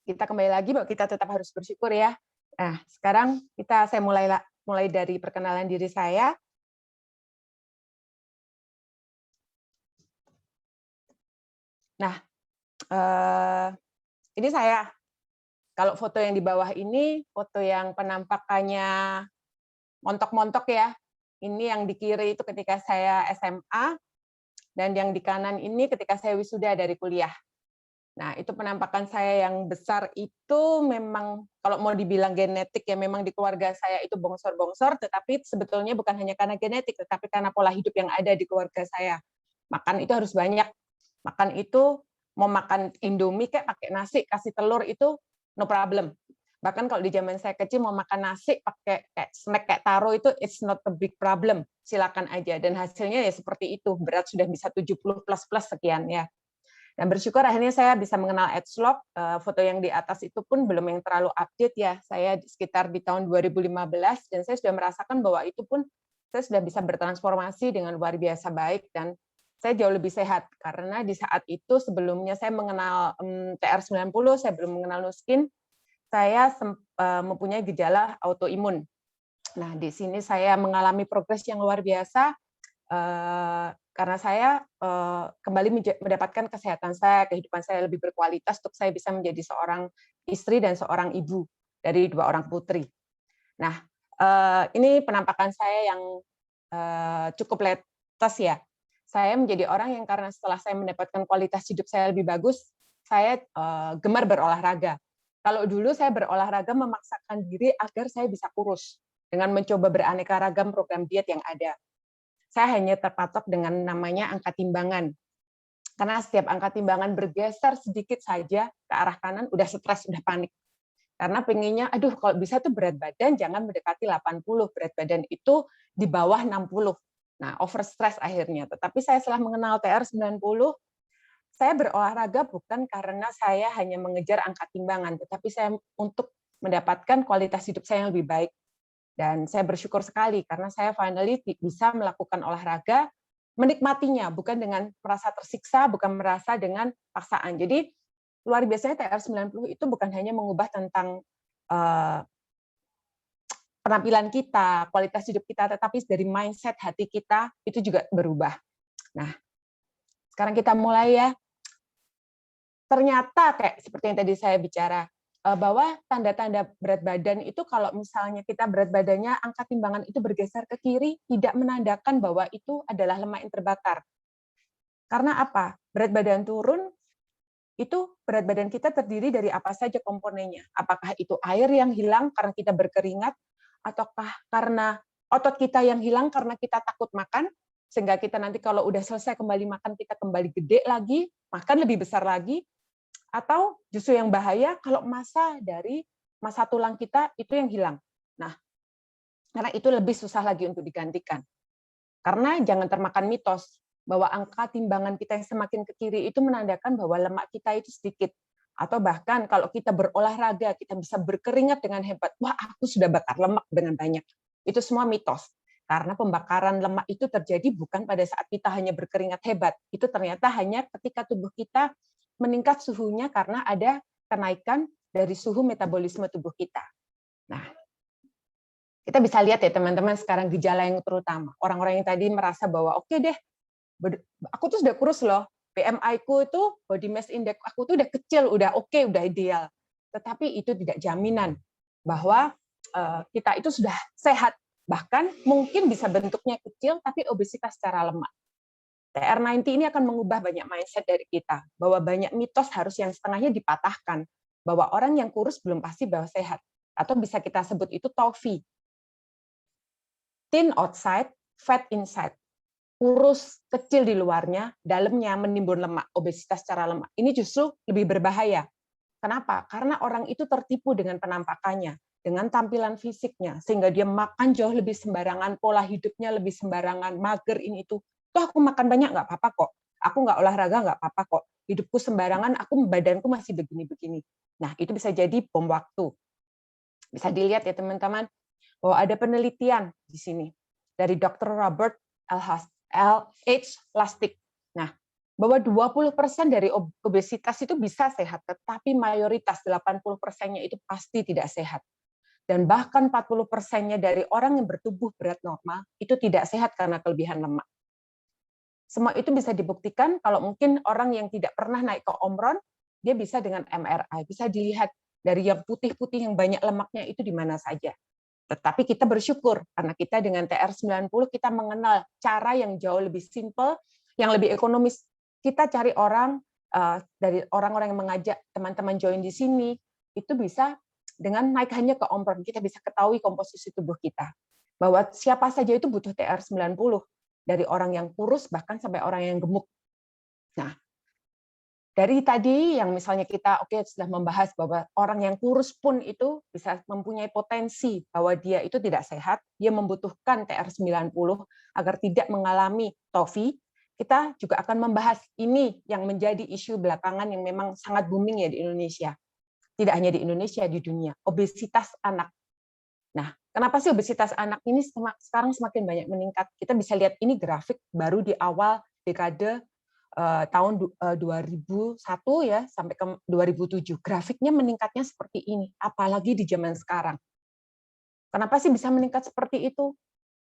kita kembali lagi bahwa kita tetap harus bersyukur ya. Nah, sekarang saya mulai dari perkenalan diri saya. Nah, ini saya. Kalau foto yang di bawah ini, foto yang penampakannya montok-montok ya. Ini yang di kiri itu ketika saya SMA, dan yang di kanan ini ketika saya wisuda dari kuliah. Nah, itu penampakan saya yang besar itu memang, kalau mau dibilang genetik ya, memang di keluarga saya itu bongsor-bongsor, tetapi sebetulnya bukan hanya karena genetik, tetapi karena pola hidup yang ada di keluarga saya. Makan itu harus banyak. Makan itu, mau makan Indomie kayak pakai nasi, kasih telur itu no problem. Bahkan kalau di zaman saya kecil mau makan nasi pakai kayak snack kayak taro itu it's not a big problem. Silakan aja. Dan hasilnya ya seperti itu. Berat sudah bisa 70 plus sekian ya. Dan bersyukur akhirnya saya bisa mengenal Edgelog. Foto yang di atas itu pun belum yang terlalu update ya. Saya sekitar di tahun 2015 dan saya sudah merasakan bahwa itu pun saya sudah bisa bertransformasi dengan luar biasa baik dan saya jauh lebih sehat karena di saat itu sebelumnya saya mengenal TR90, saya belum mengenal Nuskin, saya mempunyai gejala autoimun. Nah, di sini saya mengalami progres yang luar biasa karena saya kembali mendapatkan kesehatan saya, kehidupan saya lebih berkualitas untuk saya bisa menjadi seorang istri dan seorang ibu dari 2 orang putri. Nah, ini penampakan saya yang cukup latest ya. Saya menjadi orang yang karena setelah saya mendapatkan kualitas hidup saya lebih bagus, saya gemar berolahraga. Kalau dulu saya berolahraga memaksakan diri agar saya bisa kurus dengan mencoba beraneka ragam program diet yang ada. Saya hanya terpatok dengan namanya angka timbangan. Karena setiap angka timbangan bergeser sedikit saja ke arah kanan, udah stres, udah panik. Karena pengennya, aduh kalau bisa tuh berat badan jangan mendekati 80, berat badan itu di bawah 60. Nah, overstress akhirnya. Tetapi saya setelah mengenal TR90, saya berolahraga bukan karena saya hanya mengejar angka timbangan, tetapi saya untuk mendapatkan kualitas hidup saya yang lebih baik. Dan saya bersyukur sekali karena saya finally bisa melakukan olahraga, menikmatinya, bukan dengan merasa tersiksa, bukan merasa dengan paksaan. Jadi, luar biasanya TR90 itu bukan hanya mengubah tentang penampilan kita, kualitas hidup kita, tetapi dari mindset hati kita itu juga berubah. Nah, sekarang kita mulai ya. Ternyata kayak seperti yang tadi saya bicara, bahwa tanda-tanda berat badan itu kalau misalnya kita berat badannya, angka timbangan itu bergeser ke kiri, tidak menandakan bahwa itu adalah lemak yang terbakar. Karena apa? Berat badan turun, itu berat badan kita terdiri dari apa saja komponennya. Apakah itu air yang hilang karena kita berkeringat, ataukah karena otot kita yang hilang karena kita takut makan, sehingga kita nanti kalau udah selesai kembali makan, kita kembali gede lagi, makan lebih besar lagi, atau justru yang bahaya kalau massa tulang kita itu yang hilang. Nah, karena itu lebih susah lagi untuk digantikan. Karena jangan termakan mitos bahwa angka timbangan kita yang semakin ke kiri itu menandakan bahwa lemak kita itu sedikit. Atau bahkan kalau kita berolahraga, kita bisa berkeringat dengan hebat. Wah, aku sudah bakar lemak dengan banyak. Itu semua mitos. Karena pembakaran lemak itu terjadi bukan pada saat kita hanya berkeringat hebat. Itu ternyata hanya ketika tubuh kita meningkat suhunya karena ada kenaikan dari suhu metabolisme tubuh kita. Nah, kita bisa lihat ya teman-teman sekarang gejala yang terutama. Orang-orang yang tadi merasa bahwa oke deh, aku tuh sudah kurus loh, BMI-ku itu, body mass index aku tuh udah kecil, udah oke, udah ideal. Tetapi itu tidak jaminan bahwa kita itu sudah sehat. Bahkan mungkin bisa bentuknya kecil, tapi obesitas secara lemak. TR90 ini akan mengubah banyak mindset dari kita, bahwa banyak mitos harus yang setengahnya dipatahkan, bahwa orang yang kurus belum pasti bahwa sehat, atau bisa kita sebut itu TOFI. Thin outside, fat inside. Kurus, kecil di luarnya, dalamnya menimbun lemak, obesitas secara lemak. Ini justru lebih berbahaya. Kenapa? Karena orang itu tertipu dengan penampakannya, dengan tampilan fisiknya, sehingga dia makan jauh lebih sembarangan, pola hidupnya lebih sembarangan, mager ini itu. Toh aku makan banyak nggak apa-apa kok. Aku nggak olahraga nggak apa-apa kok. Hidupku sembarangan, badanku masih begini-begini. Nah, itu bisa jadi bom waktu. Bisa dilihat ya teman-teman, bahwa ada penelitian di sini dari Dr. Robert L. H. Lastik. Nah, bahwa 20% dari obesitas itu bisa sehat, tetapi mayoritas 80%-nya itu pasti tidak sehat. Dan bahkan 40%-nya dari orang yang bertubuh berat normal itu tidak sehat karena kelebihan lemak. Semua itu bisa dibuktikan kalau mungkin orang yang tidak pernah naik ke Omron, dia bisa dengan MRI, bisa dilihat dari yang putih-putih yang banyak lemaknya itu di mana saja. Tetapi kita bersyukur karena kita dengan TR90 kita mengenal cara yang jauh lebih simple, yang lebih ekonomis. Kita cari orang dari orang-orang yang mengajak teman-teman join di sini, itu bisa dengan naik hanya ke Omron, kita bisa ketahui komposisi tubuh kita. Bahwa siapa saja itu butuh TR90, dari orang yang kurus bahkan sampai orang yang gemuk. Nah, dari tadi yang misalnya kita sudah membahas bahwa orang yang kurus pun itu bisa mempunyai potensi bahwa dia itu tidak sehat, dia membutuhkan TR90 agar tidak mengalami TOFI. Kita juga akan membahas ini yang menjadi isu belakangan yang memang sangat booming ya di Indonesia. Tidak hanya di Indonesia, di dunia, obesitas anak. Nah, kenapa sih obesitas anak ini sekarang semakin banyak meningkat? Kita bisa lihat ini grafik baru di awal dekade tahun 2001 ya sampai ke 2007. Grafiknya meningkatnya seperti ini, apalagi di zaman sekarang. Kenapa sih bisa meningkat seperti itu?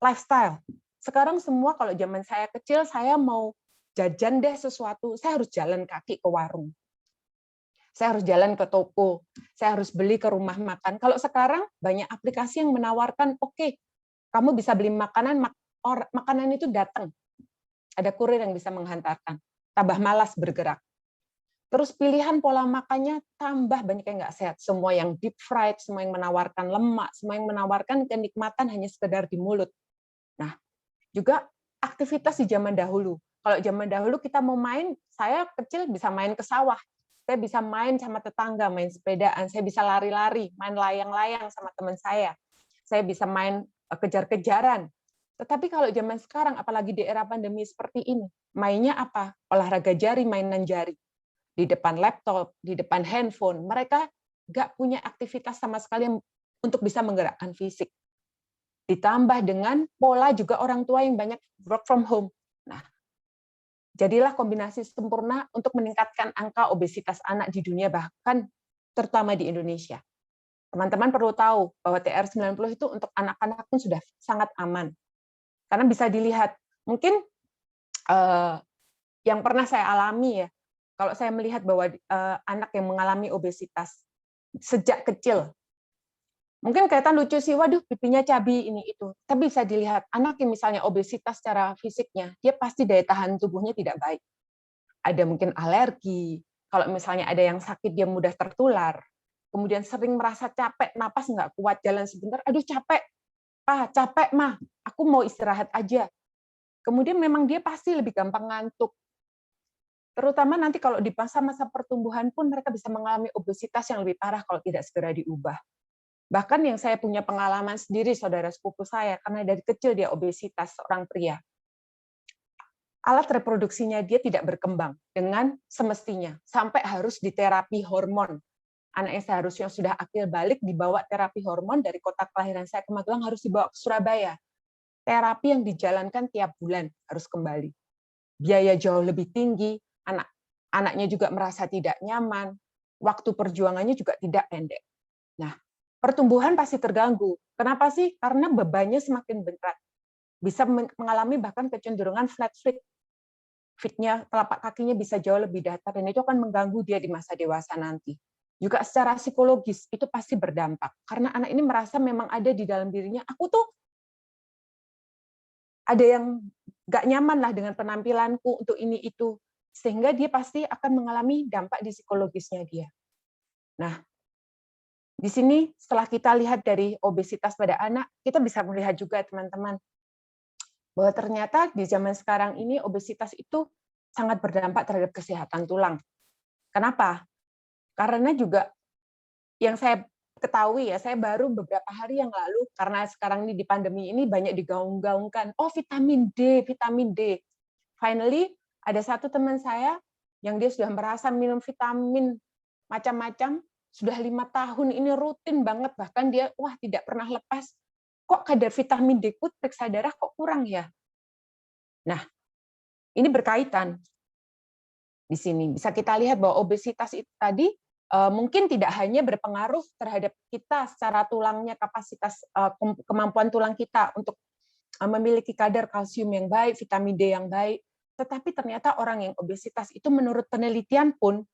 Lifestyle. Sekarang semua kalau zaman saya kecil, saya mau jajan deh sesuatu, saya harus jalan kaki ke warung. Saya harus jalan ke toko, saya harus beli ke rumah makan. Kalau sekarang banyak aplikasi yang menawarkan, oke, kamu bisa beli makanan, makanan itu datang. Ada kurir yang bisa menghantarkan. Tambah malas bergerak. Terus pilihan pola makannya tambah banyak yang nggak sehat. Semua yang deep fried, semua yang menawarkan lemak, semua yang menawarkan kenikmatan hanya sekedar di mulut. Nah, juga aktivitas di zaman dahulu. Kalau zaman dahulu kita mau main, saya kecil bisa main ke sawah. Saya bisa main sama tetangga, main sepedaan, saya bisa lari-lari, main layang-layang sama teman saya. Saya bisa main kejar-kejaran. Tetapi kalau zaman sekarang, apalagi di era pandemi seperti ini, mainnya apa? Olahraga jari, mainan jari. Di depan laptop, di depan handphone, mereka nggak punya aktivitas sama sekali untuk bisa menggerakkan fisik. Ditambah dengan pola juga orang tua yang banyak work from home. Nah, jadilah kombinasi sempurna untuk meningkatkan angka obesitas anak di dunia, bahkan terutama di Indonesia. Teman-teman perlu tahu bahwa TR90 itu untuk anak-anak pun sudah sangat aman. Karena bisa dilihat, mungkin yang pernah saya alami ya, kalau saya melihat bahwa anak yang mengalami obesitas sejak kecil, mungkin kelihatan lucu sih, waduh pipinya cabi ini itu. Tapi bisa dilihat, anak yang misalnya obesitas secara fisiknya, dia pasti daya tahan tubuhnya tidak baik. Ada mungkin alergi, kalau misalnya ada yang sakit dia mudah tertular, kemudian sering merasa capek, napas nggak kuat, jalan sebentar, aduh capek, capek mah, aku mau istirahat aja. Kemudian memang dia pasti lebih gampang ngantuk. Terutama nanti kalau di masa-masa pertumbuhan pun mereka bisa mengalami obesitas yang lebih parah kalau tidak segera diubah. Bahkan yang saya punya pengalaman sendiri, saudara sepupu saya, karena dari kecil dia obesitas, seorang pria. Alat reproduksinya dia tidak berkembang dengan semestinya, sampai harus diterapi hormon. Anaknya seharusnya sudah akil balik, dibawa terapi hormon dari kota kelahiran saya ke Magelang, harus dibawa ke Surabaya. Terapi yang dijalankan tiap bulan harus kembali. Biaya jauh lebih tinggi, anaknya juga merasa tidak nyaman, waktu perjuangannya juga tidak pendek. Nah, pertumbuhan pasti terganggu. Kenapa sih? Karena bebannya semakin berat. Bisa mengalami bahkan kecenderungan flat foot. Fitnya, telapak kakinya bisa jauh lebih datar, dan itu akan mengganggu dia di masa dewasa nanti. Juga secara psikologis, itu pasti berdampak. Karena anak ini merasa memang ada di dalam dirinya, aku tuh ada yang nggak nyaman lah dengan penampilanku untuk ini itu. Sehingga dia pasti akan mengalami dampak di psikologisnya dia. Nah, di sini setelah kita lihat dari obesitas pada anak, kita bisa melihat juga teman-teman, bahwa ternyata di zaman sekarang ini obesitas itu sangat berdampak terhadap kesehatan tulang. Kenapa? Karena juga yang saya ketahui ya, saya baru beberapa hari yang lalu, karena sekarang ini di pandemi ini banyak digaung-gaungkan, oh vitamin D, vitamin D. Finally, ada satu teman saya yang dia sudah merasa minum vitamin macam-macam, sudah 5 tahun ini rutin banget, bahkan dia tidak pernah lepas. Kok kadar vitamin D periksa darah kok kurang ya? Nah, ini berkaitan. di sini. Bisa kita lihat bahwa obesitas itu tadi mungkin tidak hanya berpengaruh terhadap kita secara tulangnya, kapasitas kemampuan tulang kita untuk memiliki kadar kalsium yang baik, vitamin D yang baik, tetapi ternyata orang yang obesitas itu menurut penelitian pun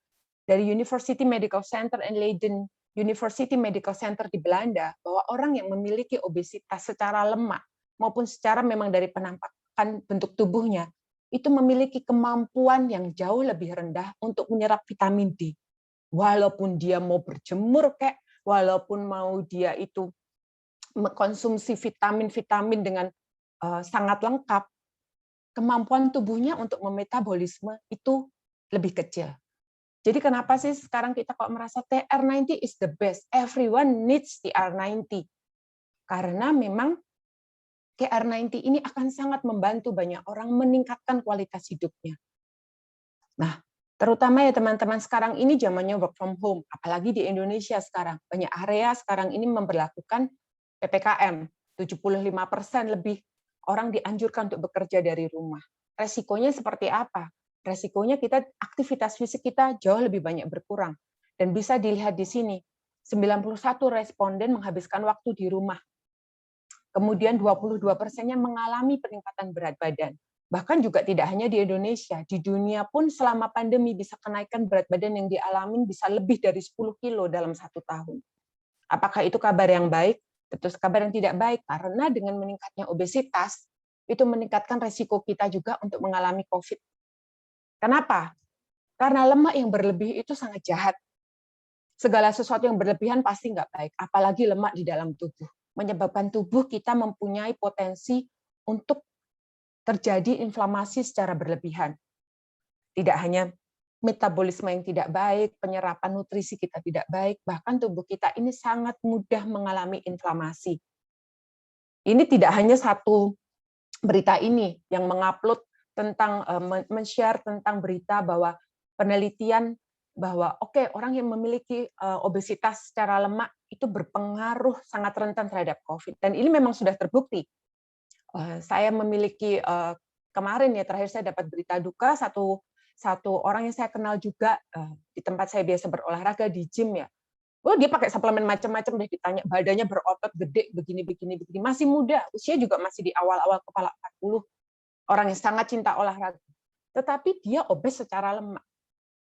dari University Medical Center and Leiden University Medical Center di Belanda, bahwa orang yang memiliki obesitas secara lemak maupun secara memang dari penampakan bentuk tubuhnya, itu memiliki kemampuan yang jauh lebih rendah untuk menyerap vitamin D. Walaupun dia mau berjemur kayak, walaupun mau dia itu mengkonsumsi vitamin-vitamin dengan sangat lengkap, kemampuan tubuhnya untuk memetabolisme itu lebih kecil. Jadi kenapa sih sekarang kita kok merasa TR90 is the best? Everyone needs TR90. Karena memang TR90 ini akan sangat membantu banyak orang meningkatkan kualitas hidupnya. Nah, terutama ya teman-teman sekarang ini zamannya work from home, apalagi di Indonesia sekarang. Banyak area sekarang ini memberlakukan PPKM. 75% lebih orang dianjurkan untuk bekerja dari rumah. Resikonya seperti apa? Resikonya aktivitas fisik kita jauh lebih banyak berkurang. Dan bisa dilihat di sini, 91 responden menghabiskan waktu di rumah. Kemudian 22%-nya mengalami peningkatan berat badan. Bahkan juga tidak hanya di Indonesia, di dunia pun selama pandemi bisa kenaikan berat badan yang dialami bisa lebih dari 10 kilo dalam 1 tahun. Apakah itu kabar yang baik? Tentu kabar yang tidak baik, karena dengan meningkatnya obesitas, itu meningkatkan resiko kita juga untuk mengalami COVID. Kenapa? Karena lemak yang berlebih itu sangat jahat. Segala sesuatu yang berlebihan pasti nggak baik, apalagi lemak di dalam tubuh. Menyebabkan tubuh kita mempunyai potensi untuk terjadi inflamasi secara berlebihan. Tidak hanya metabolisme yang tidak baik, penyerapan nutrisi kita tidak baik, bahkan tubuh kita ini sangat mudah mengalami inflamasi. Ini tidak hanya satu berita ini yang mengupload tentang men-share tentang berita bahwa penelitian bahwa orang yang memiliki obesitas secara lemak itu berpengaruh sangat rentan terhadap COVID, dan ini memang sudah terbukti. Saya memiliki kemarin ya terakhir saya dapat berita duka satu orang yang saya kenal juga di tempat saya biasa berolahraga di gym ya. Oh, dia pakai suplemen macam-macam deh, ditanya badannya berotot gede begini, masih muda, usia juga masih di awal-awal kepala 40, orang yang sangat cinta olahraga. Tetapi dia obes secara lemak.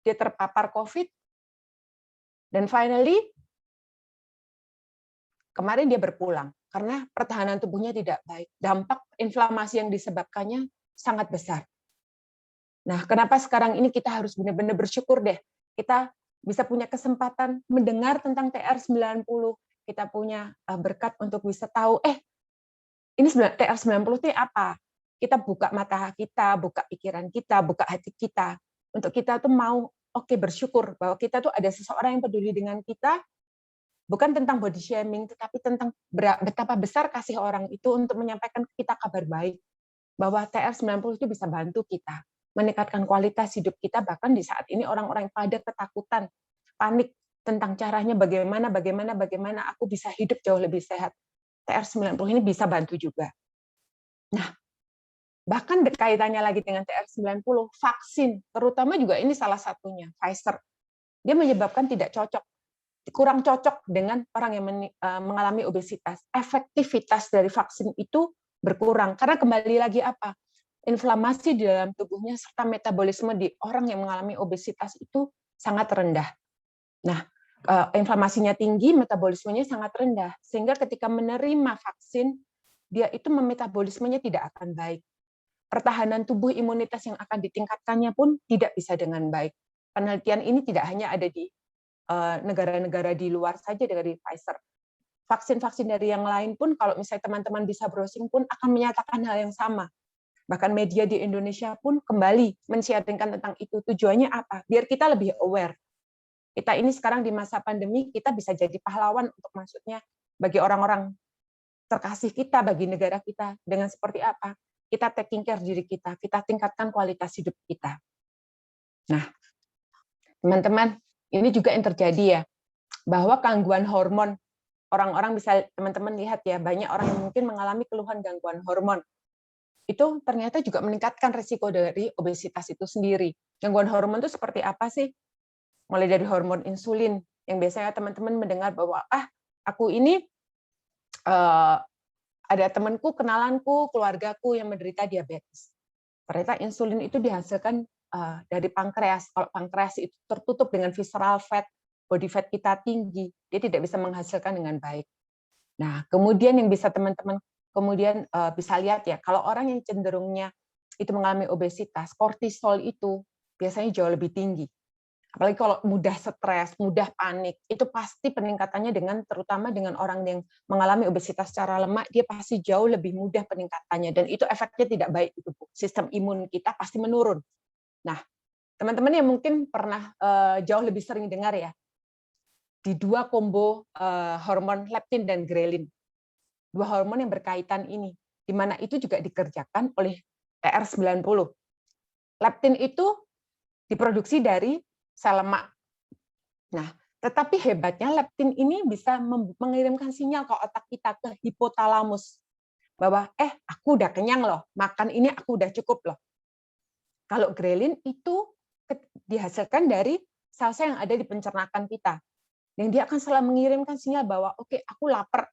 Dia terpapar COVID, dan finally kemarin dia berpulang karena pertahanan tubuhnya tidak baik. Dampak inflamasi yang disebabkannya sangat besar. Nah, kenapa sekarang ini kita harus benar-benar bersyukur deh. Kita bisa punya kesempatan mendengar tentang TR90, kita punya berkat untuk bisa tahu, ini TR90 itu apa? Kita buka mata kita, buka pikiran kita, buka hati kita, untuk kita tuh mau bersyukur bahwa kita tuh ada seseorang yang peduli dengan kita, bukan tentang body shaming, tetapi tentang betapa besar kasih orang itu untuk menyampaikan ke kita kabar baik, bahwa TR90 itu bisa bantu kita meningkatkan kualitas hidup kita, bahkan di saat ini orang-orang yang pada ketakutan, panik tentang caranya bagaimana aku bisa hidup jauh lebih sehat. TR90 ini bisa bantu juga. Nah, bahkan kaitannya lagi dengan TR90, vaksin, terutama juga ini salah satunya, Pfizer. Dia menyebabkan tidak cocok, kurang cocok dengan orang yang mengalami obesitas. Efektivitas dari vaksin itu berkurang, karena kembali lagi apa? Inflamasi di dalam tubuhnya serta metabolisme di orang yang mengalami obesitas itu sangat rendah. Nah, inflamasinya tinggi, metabolismenya sangat rendah, sehingga ketika menerima vaksin, dia itu metabolismenya tidak akan baik. Pertahanan tubuh, imunitas yang akan ditingkatkannya pun tidak bisa dengan baik. Penelitian ini tidak hanya ada di negara-negara di luar saja dari Pfizer. Vaksin-vaksin dari yang lain pun, kalau misalnya teman-teman bisa browsing pun akan menyatakan hal yang sama. Bahkan media di Indonesia pun kembali men-sharingkan tentang itu. Tujuannya apa? Biar kita lebih aware. Kita ini sekarang di masa pandemi, kita bisa jadi pahlawan untuk maksudnya bagi orang-orang terkasih kita, bagi negara kita. Dengan seperti apa? Kita taking care diri kita tingkatkan kualitas hidup kita. Nah, teman-teman, ini juga yang terjadi ya, bahwa gangguan hormon, orang-orang bisa teman-teman lihat ya, banyak orang yang mungkin mengalami keluhan gangguan hormon. itu ternyata juga meningkatkan risiko dari obesitas itu sendiri. Gangguan hormon itu seperti apa sih? Mulai dari hormon insulin, yang biasanya teman-teman mendengar bahwa, aku ini ada temanku, kenalanku, keluargaku yang menderita diabetes. Ternyata insulin itu dihasilkan dari pankreas. Kalau pankreas itu tertutup dengan visceral fat, body fat kita tinggi, dia tidak bisa menghasilkan dengan baik. Nah, kemudian yang bisa teman-teman kemudian bisa lihat ya, kalau orang yang cenderungnya itu mengalami obesitas, kortisol itu biasanya jauh lebih tinggi. Apalagi kalau mudah stres, mudah panik, itu pasti peningkatannya terutama dengan orang yang mengalami obesitas secara lemak, dia pasti jauh lebih mudah peningkatannya, dan itu efeknya tidak baik di tubuh. Sistem imun kita pasti menurun. Nah, teman-teman yang mungkin pernah jauh lebih sering dengar ya, di dua kombo hormon leptin dan grelin. Dua hormon yang berkaitan ini, di mana itu juga dikerjakan oleh TR90. Leptin itu diproduksi dari sel lemak. Nah, tetapi hebatnya leptin ini bisa mengirimkan sinyal ke otak kita, ke hipotalamus, bahwa aku udah kenyang loh, makan ini aku udah cukup loh. Kalau grelin itu dihasilkan dari sel-sel yang ada di pencernaan kita. Dan dia akan selalu mengirimkan sinyal bahwa oke, aku lapar,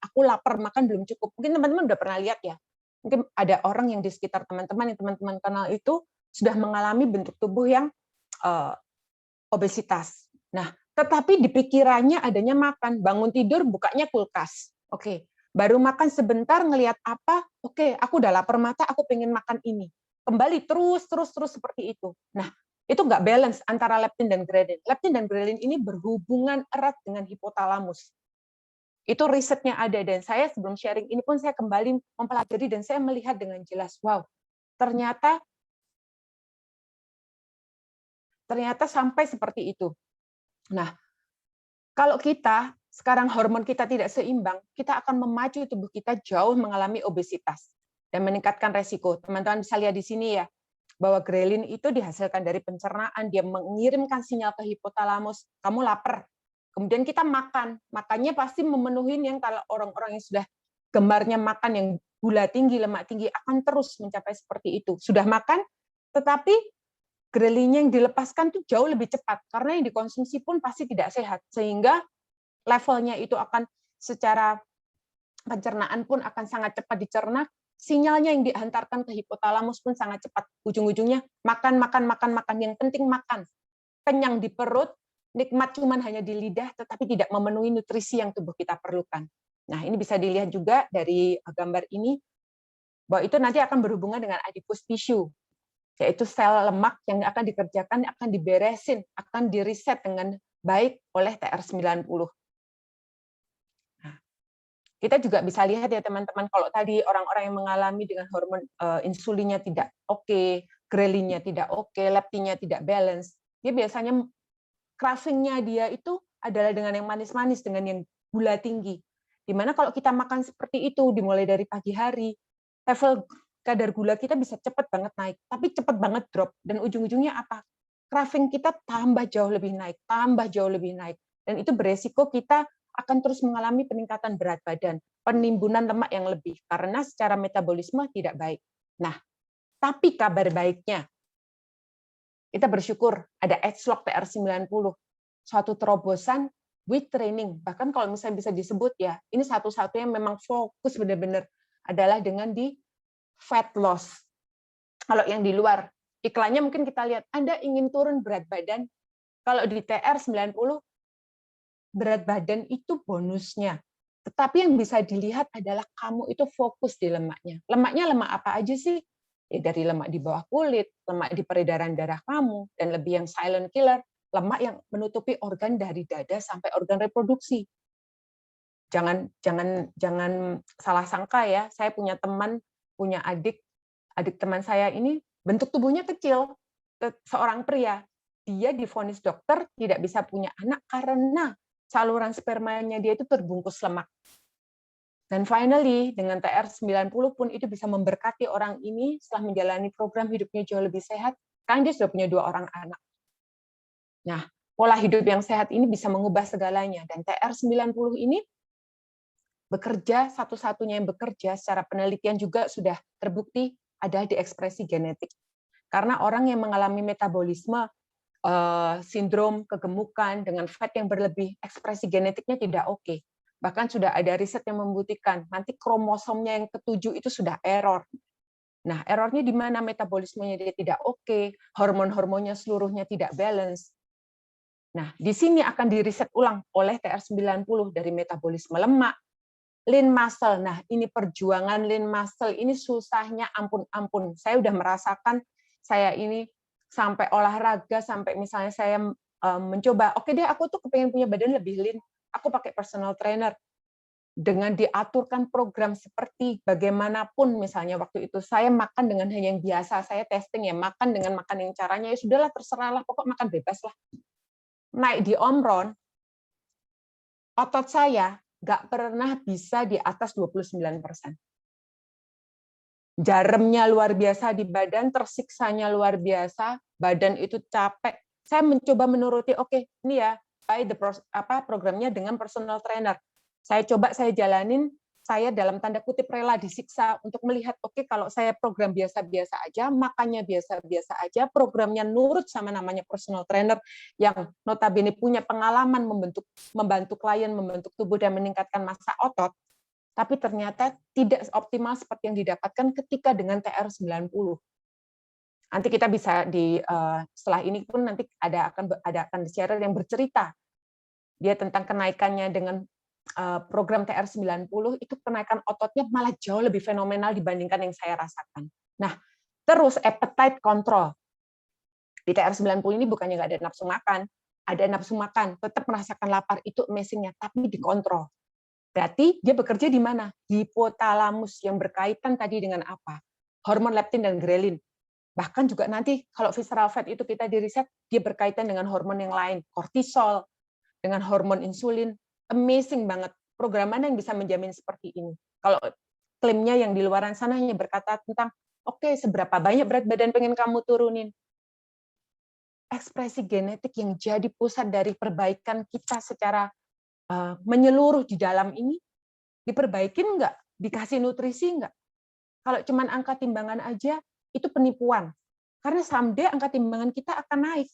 makan belum cukup. Mungkin teman-teman udah pernah lihat ya. Mungkin ada orang yang di sekitar teman-teman yang teman-teman kenal itu sudah mengalami bentuk tubuh yang obesitas. Nah, tetapi di pikirannya adanya makan, bangun tidur bukanya kulkas. Oke, baru makan sebentar ngelihat apa, oke, aku udah lapar mata, aku pengen makan ini. Kembali terus seperti itu. Nah, itu nggak balance antara leptin dan grelin. Leptin dan grelin ini berhubungan erat dengan hipotalamus. Itu risetnya ada, dan saya sebelum sharing ini pun saya kembali mempelajari dan saya melihat dengan jelas, wow, ternyata sampai seperti itu. Nah, kalau kita sekarang hormon kita tidak seimbang, kita akan memacu tubuh kita jauh mengalami obesitas dan meningkatkan resiko. Teman-teman bisa lihat di sini ya, bahwa grelin itu dihasilkan dari pencernaan, dia mengirimkan sinyal ke hipotalamus, kamu lapar. Kemudian kita makan, makannya pasti memenuhi yang kalau orang-orang yang sudah gemarnya makan yang gula tinggi, lemak tinggi akan terus mencapai seperti itu. Sudah makan, tetapi grelinnya yang dilepaskan tuh jauh lebih cepat karena yang dikonsumsi pun pasti tidak sehat, sehingga levelnya itu akan secara pencernaan pun akan sangat cepat dicerna, sinyalnya yang dihantarkan ke hipotalamus pun sangat cepat. Ujung-ujungnya makan, yang penting makan. Kenyang di perut, nikmat cuman hanya di lidah, tetapi tidak memenuhi nutrisi yang tubuh kita perlukan. Nah, ini bisa dilihat juga dari gambar ini, bahwa itu nanti akan berhubungan dengan adipose tissue, yaitu sel lemak yang akan dikerjakan, akan diberesin, akan diriset dengan baik oleh TR90. Nah, kita juga bisa lihat ya teman-teman, kalau tadi orang-orang yang mengalami dengan hormon insulinnya tidak oke, grelinnya tidak oke, leptinnya tidak balance, dia biasanya craving-nya dia itu adalah dengan yang manis-manis, dengan yang gula tinggi. Dimana kalau kita makan seperti itu, dimulai dari pagi hari, level kadar gula kita bisa cepat banget naik, tapi cepat banget drop, dan ujung-ujungnya apa? Craving kita tambah jauh lebih naik, dan itu beresiko kita akan terus mengalami peningkatan berat badan, penimbunan lemak yang lebih, karena secara metabolisme tidak baik. Nah, tapi kabar baiknya, kita bersyukur ada Edge-Lock TR90, suatu terobosan with training. Bahkan kalau misalnya bisa disebut ya, ini satu-satunya memang fokus benar-benar adalah dengan di fat loss. Kalau yang di luar, iklannya mungkin kita lihat, Anda ingin turun berat badan, kalau di TR90, berat badan itu bonusnya. Tetapi yang bisa dilihat adalah kamu itu fokus di lemaknya. Lemaknya lemak apa aja sih? Ya, dari lemak di bawah kulit, lemak di peredaran darah kamu, dan lebih yang silent killer, lemak yang menutupi organ dari dada sampai organ reproduksi. Jangan salah sangka ya, saya punya teman, punya adik teman saya ini bentuk tubuhnya kecil, seorang pria. Dia divonis dokter tidak bisa punya anak karena saluran spermanya dia itu terbungkus lemak. Dan finally, dengan TR90 pun itu bisa memberkati orang ini setelah menjalani program hidupnya jauh lebih sehat, kan dia sudah punya 2 orang anak. Nah, pola hidup yang sehat ini bisa mengubah segalanya, dan TR90 ini bekerja, satu-satunya yang bekerja secara penelitian juga sudah terbukti adalah di ekspresi genetik. Karena orang yang mengalami metabolisme, sindrom kegemukan dengan fat yang berlebih, ekspresi genetiknya tidak oke. Bahkan sudah ada riset yang membuktikan nanti kromosomnya yang ke-7 itu sudah error. Nah, errornya di mana? Metabolismenya dia tidak oke, hormon-hormonnya seluruhnya tidak balance. Nah, di sini akan diriset ulang oleh TR90 dari metabolisme lemak, lean muscle. Nah, ini perjuangan lean muscle ini susahnya ampun-ampun. Saya udah merasakan saya ini sampai olahraga, sampai misalnya saya mencoba, oke deh aku tuh kepengen punya badan lebih lean, aku pakai personal trainer. Dengan diaturkan program seperti bagaimanapun, misalnya waktu itu saya makan dengan hanya yang biasa, saya testing ya, makan dengan makan yang caranya, ya sudahlah terserahlah, pokok makan bebas lah. Naik di Omron, otot saya nggak pernah bisa di atas 29%. Jaremnya luar biasa di badan, tersiksanya luar biasa, badan itu capek. Saya mencoba menuruti, oke, ini ya, programnya dengan personal trainer. Saya coba, saya jalanin, saya dalam tanda kutip rela disiksa untuk melihat, oke, kalau saya program biasa-biasa aja, makannya biasa-biasa aja, programnya nurut sama namanya personal trainer yang notabene punya pengalaman membantu klien membentuk tubuh dan meningkatkan massa otot, tapi ternyata tidak optimal seperti yang didapatkan ketika dengan TR90. Nanti kita bisa setelah ini pun nanti akan di-share yang bercerita dia tentang kenaikannya dengan program TR90, itu kenaikan ototnya malah jauh lebih fenomenal dibandingkan yang saya rasakan. Nah, terus appetite control. Di TR90 ini bukannya nggak ada nafsu makan, ada nafsu makan, tetap merasakan lapar, itu amazing-nya, tapi dikontrol. Berarti dia bekerja di mana? Hipotalamus yang berkaitan tadi dengan apa? Hormon leptin dan grelin. Bahkan juga nanti kalau visceral fat itu kita diriset, dia berkaitan dengan hormon yang lain, kortisol, dengan hormon insulin. Amazing banget. Program mana yang bisa menjamin seperti ini? Kalau klaimnya yang di luaran sana hanya berkata tentang, oke, seberapa banyak berat badan pengen kamu turunin? Ekspresi genetik yang jadi pusat dari perbaikan kita secara menyeluruh di dalam ini, diperbaikin nggak? Dikasih nutrisi nggak? Kalau cuman angka timbangan aja, itu penipuan. Karena someday angka timbangan kita akan naik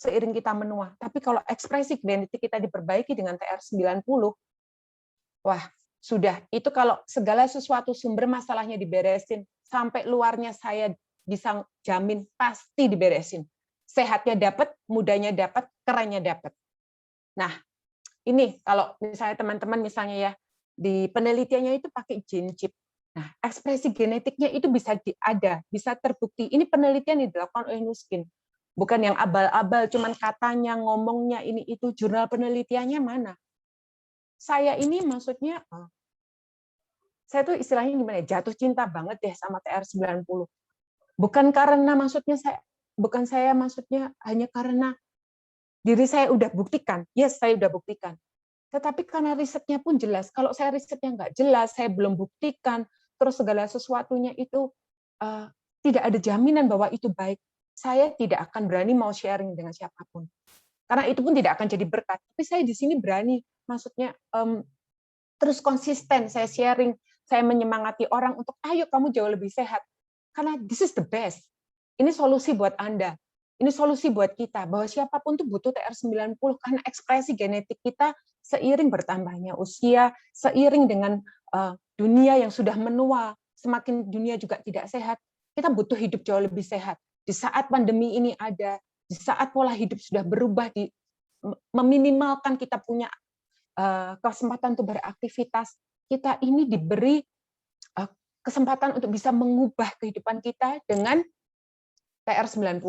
seiring kita menua. Tapi kalau ekspresi genetik kita diperbaiki dengan TR90, wah, sudah. Itu kalau segala sesuatu sumber masalahnya diberesin, sampai luarnya saya bisa jamin pasti diberesin. Sehatnya dapat, mudanya dapat, kerennya dapat. Nah, ini kalau misalnya teman-teman misalnya ya, di penelitiannya itu pakai gene chip. Nah, ekspresi genetiknya itu bisa bisa terbukti. Ini penelitian yang dilakukan oleh Nuskin. Bukan yang abal-abal, cuman katanya, ngomongnya, ini itu, jurnal penelitiannya mana. Saya ini maksudnya, saya tuh istilahnya gimana ya, jatuh cinta banget deh sama TR90. Bukan karena maksudnya maksudnya hanya karena diri saya udah buktikan, yes saya udah buktikan. Tetapi karena risetnya pun jelas, kalau saya risetnya nggak jelas, saya belum buktikan, terus segala sesuatunya itu tidak ada jaminan bahwa itu baik, saya tidak akan berani mau sharing dengan siapapun. Karena itu pun tidak akan jadi berkat. Tapi saya di sini berani, maksudnya terus konsisten, saya sharing, saya menyemangati orang untuk, ayo kamu jauh lebih sehat. Karena this is the best. Ini solusi buat Anda. Ini solusi buat kita, bahwa siapapun tuh butuh TR90, karena ekspresi genetik kita seiring bertambahnya usia, seiring dengan dunia yang sudah menua, semakin dunia juga tidak sehat, kita butuh hidup jauh lebih sehat. Di saat pandemi ini ada, di saat pola hidup sudah berubah, meminimalkan kita punya kesempatan untuk beraktivitas, kita ini diberi kesempatan untuk bisa mengubah kehidupan kita dengan TR90.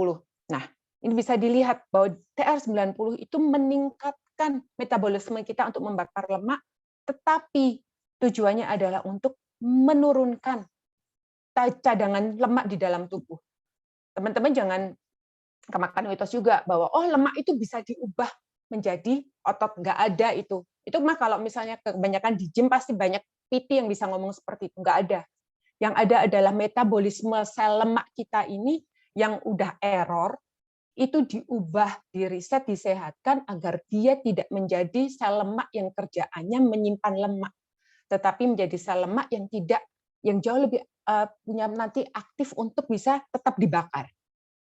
Nah, ini bisa dilihat bahwa TR90 itu meningkatkan metabolisme kita untuk membakar lemak, tetapi tujuannya adalah untuk menurunkan cadangan lemak di dalam tubuh. Teman-teman jangan kemakan mitos juga bahwa lemak itu bisa diubah menjadi otot, nggak ada itu. Itu mah kalau misalnya kebanyakan di gym pasti banyak PT yang bisa ngomong seperti itu, nggak ada. Yang ada adalah metabolisme sel lemak kita ini yang udah error, itu diubah, diriset, disehatkan agar dia tidak menjadi sel lemak yang kerjaannya menyimpan lemak, tetapi menjadi sel lemak yang jauh lebih punya nanti aktif untuk bisa tetap dibakar.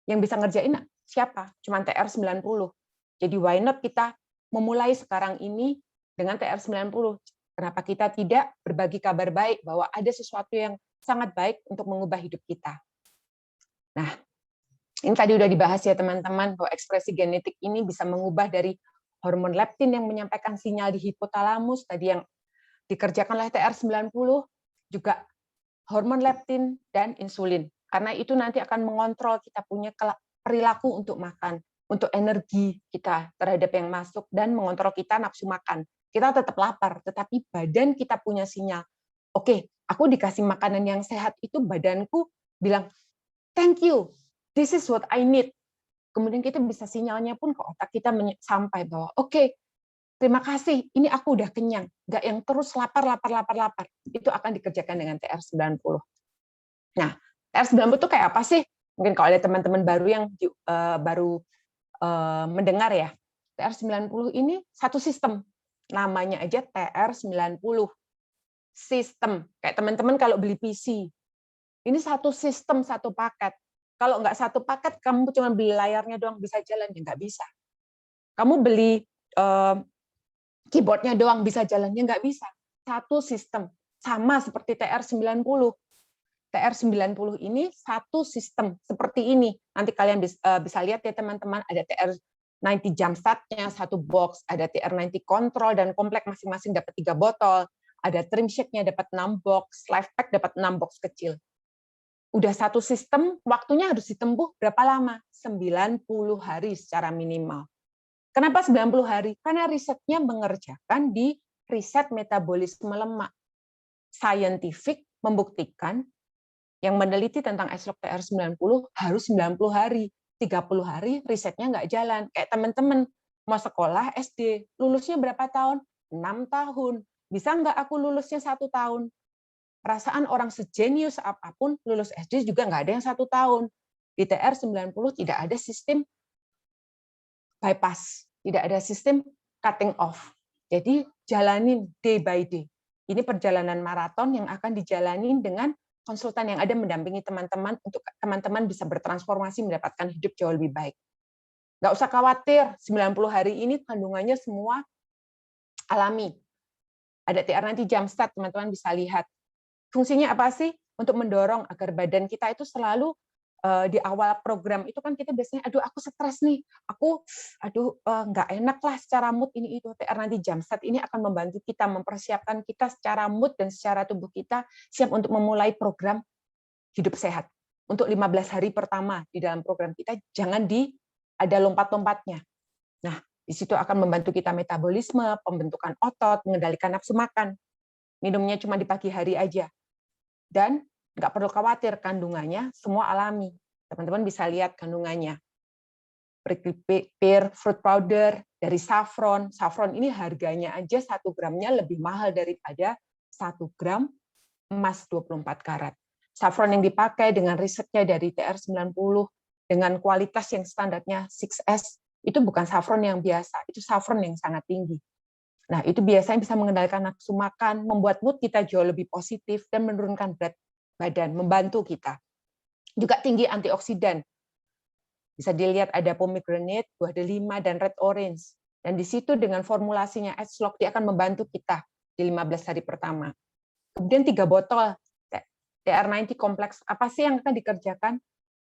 Yang bisa ngerjain siapa? Cuma TR90. Jadi why not kita memulai sekarang ini dengan TR90. Kenapa kita tidak berbagi kabar baik bahwa ada sesuatu yang sangat baik untuk mengubah hidup kita. Nah, ini tadi udah dibahas ya teman-teman, bahwa ekspresi genetik ini bisa mengubah dari hormon leptin yang menyampaikan sinyal di hipotalamus, tadi yang dikerjakan oleh TR90, juga hormon leptin dan insulin. Karena itu nanti akan mengontrol kita punya perilaku untuk makan, untuk energi kita terhadap yang masuk, dan mengontrol kita nafsu makan. Kita tetap lapar, tetapi badan kita punya sinyal. Oke, aku dikasih makanan yang sehat, itu badanku bilang, thank you, this is what I need. Kemudian kita bisa sinyalnya pun ke otak kita sampai bahwa, oke, terima kasih, ini aku udah kenyang. Nggak yang terus lapar. Itu akan dikerjakan dengan TR90. Nah, TR90 itu kayak apa sih? Mungkin kalau ada teman-teman baru yang baru mendengar ya, TR90 ini satu sistem. Namanya aja TR90. Sistem. Kayak teman-teman kalau beli PC, ini satu sistem, satu paket. Kalau nggak satu paket, kamu cuma beli layarnya doang bisa jalan, ya nggak bisa. Kamu beli keyboardnya doang bisa jalannya, nggak bisa. Satu sistem. Sama seperti TR90. TR90 ini satu sistem seperti ini. Nanti kalian bisa lihat ya teman-teman, ada TR90 jumpstart-nya satu box, ada TR90 control dan komplek masing-masing dapat 3 botol, ada trim shake-nya dapat 6 box, life pack dapat 6 box kecil. Udah satu sistem, waktunya harus ditempuh berapa lama? 90 hari secara minimal. Kenapa 90 hari? Karena risetnya mengerjakan di riset metabolisme lemak. Scientific membuktikan yang meneliti tentang Aslog TR90 harus 90 hari. 30 hari risetnya nggak jalan. Kayak teman-teman mau sekolah SD, lulusnya berapa tahun? 6 tahun. Bisa nggak aku lulusnya 1 tahun? Perasaan orang sejenius apapun, lulus SD juga nggak ada yang 1 tahun. Di TR90 tidak ada sistem bypass, tidak ada sistem cutting off. Jadi jalanin day by day. Ini perjalanan maraton yang akan dijalanin dengan konsultan yang ada mendampingi teman-teman untuk teman-teman bisa bertransformasi mendapatkan hidup jauh lebih baik. Nggak usah khawatir, 90 hari ini kandungannya semua alami. Ada TR90 jumpstart, teman-teman bisa lihat. Fungsinya apa sih? Untuk mendorong agar badan kita itu selalu di awal program itu kan kita biasanya, aduh aku stres nih, aku nggak enak lah secara mood ini itu. TR90 jumpstart ini akan membantu kita, mempersiapkan kita secara mood dan secara tubuh kita siap untuk memulai program hidup sehat. Untuk 15 hari pertama di dalam program kita jangan ada lompat-lompatnya. Nah, di situ akan membantu kita metabolisme, pembentukan otot, mengendalikan nafsu makan. Minumnya cuma di pagi hari aja. Dan nggak perlu khawatir, kandungannya semua alami. Teman-teman bisa lihat kandungannya. Prickly pear fruit powder dari saffron. Saffron ini harganya aja 1 gramnya lebih mahal daripada 1 gram emas 24 karat. Saffron yang dipakai dengan risetnya dari TR90 dengan kualitas yang standarnya 6S, itu bukan saffron yang biasa, itu saffron yang sangat tinggi. Nah, itu biasanya bisa mengendalikan nafsu makan, membuat mood kita jauh lebih positif, dan menurunkan berat badan, membantu kita. Juga tinggi antioksidan. Bisa dilihat ada pomegranate, buah delima, dan red orange. Dan di situ dengan formulasinya Aslog, dia akan membantu kita di 15 hari pertama. Kemudian 3 botol TR90 kompleks. Apa sih yang akan dikerjakan?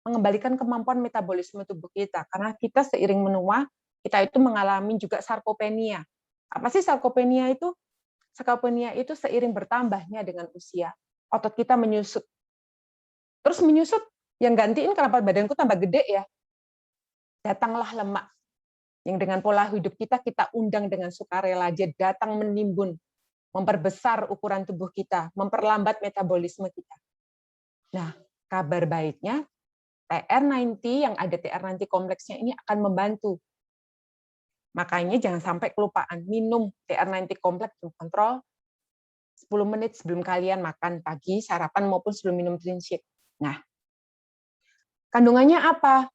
Mengembalikan kemampuan metabolisme tubuh kita. Karena kita seiring menua, kita itu mengalami juga sarkopenia. Apa sih sarkopenia itu? Sarkopenia itu seiring bertambahnya dengan usia. Otot kita menyusut. Terus menyusut, yang gantiin kenapa badanku tambah gede ya? Datanglah lemak. Yang dengan pola hidup kita undang dengan sukarela. Dia datang menimbun, memperbesar ukuran tubuh kita, memperlambat metabolisme kita. Nah, kabar baiknya, TR90 yang ada TR90 kompleksnya ini akan membantu. Makanya jangan sampai kelupaan minum TR90 kompleks kontrol 10 menit sebelum kalian makan pagi, sarapan, maupun sebelum minum green shake. Nah, kandungannya apa?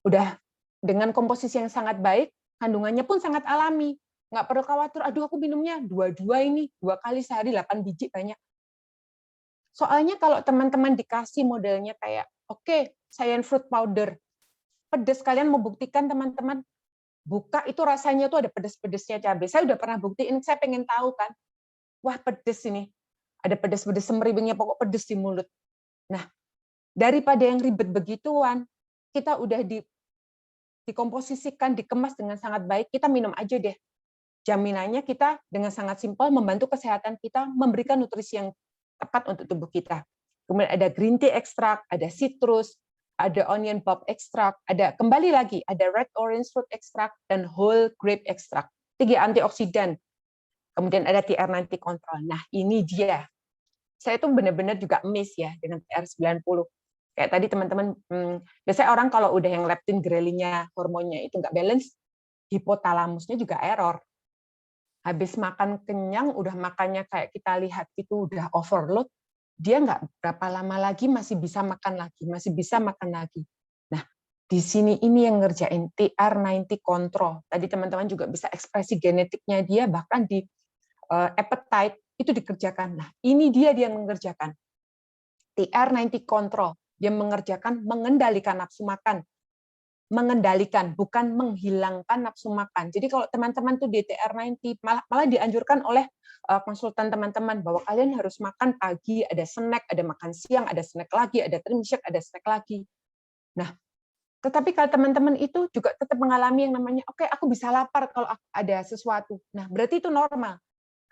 Udah dengan komposisi yang sangat baik, kandungannya pun sangat alami. Nggak perlu khawatir, aduh aku minumnya 2 ini, 2 kali sehari, 8 biji banyak. Soalnya kalau teman-teman dikasih modelnya kayak, oke, cyan fruit powder, pedes, kalian mau buktikan teman-teman, buka itu rasanya tuh ada pedes-pedesnya cabai. Saya udah pernah buktiin, saya pengen tahu kan, wah pedes ini, ada pedes-pedes semeriwingnya, pokok pedes di mulut. Nah, daripada yang ribet begituan, kita udah dikomposisikan, dikemas dengan sangat baik, kita minum aja deh. Jaminannya kita dengan sangat simpel membantu kesehatan kita, memberikan nutrisi yang tepat untuk tubuh kita. Kemudian ada green tea extract, ada citrus, ada onion bulb extract, ada kembali lagi ada red orange fruit extract dan whole grape extract. 3 antioksidan. Kemudian ada TR90 control. Nah, ini dia. Saya tuh benar-benar juga miss ya dengan TR90. Kayak tadi teman-teman, biasanya orang kalau udah yang leptin grelingnya, hormonnya itu nggak balance, hipotalamusnya juga error. Habis makan kenyang, udah makannya kayak kita lihat itu udah overload, dia nggak berapa lama lagi masih bisa makan lagi, masih bisa makan lagi. Nah, di sini ini yang ngerjain TR90 control. Tadi teman-teman juga bisa ekspresi genetiknya dia, bahkan di appetite itu dikerjakan. Nah, ini dia yang mengerjakan. TR90 control, dia mengerjakan mengendalikan nafsu makan, mengendalikan, bukan menghilangkan nafsu makan. Jadi kalau teman-teman tuh di TR90 malah dianjurkan oleh konsultan teman-teman bahwa kalian harus makan pagi, ada snack, ada makan siang, ada snack lagi, ada trim shake, ada snack lagi. Nah, tetapi kalau teman-teman itu juga tetap mengalami yang namanya, oke, aku bisa lapar kalau ada sesuatu. Nah, berarti itu normal.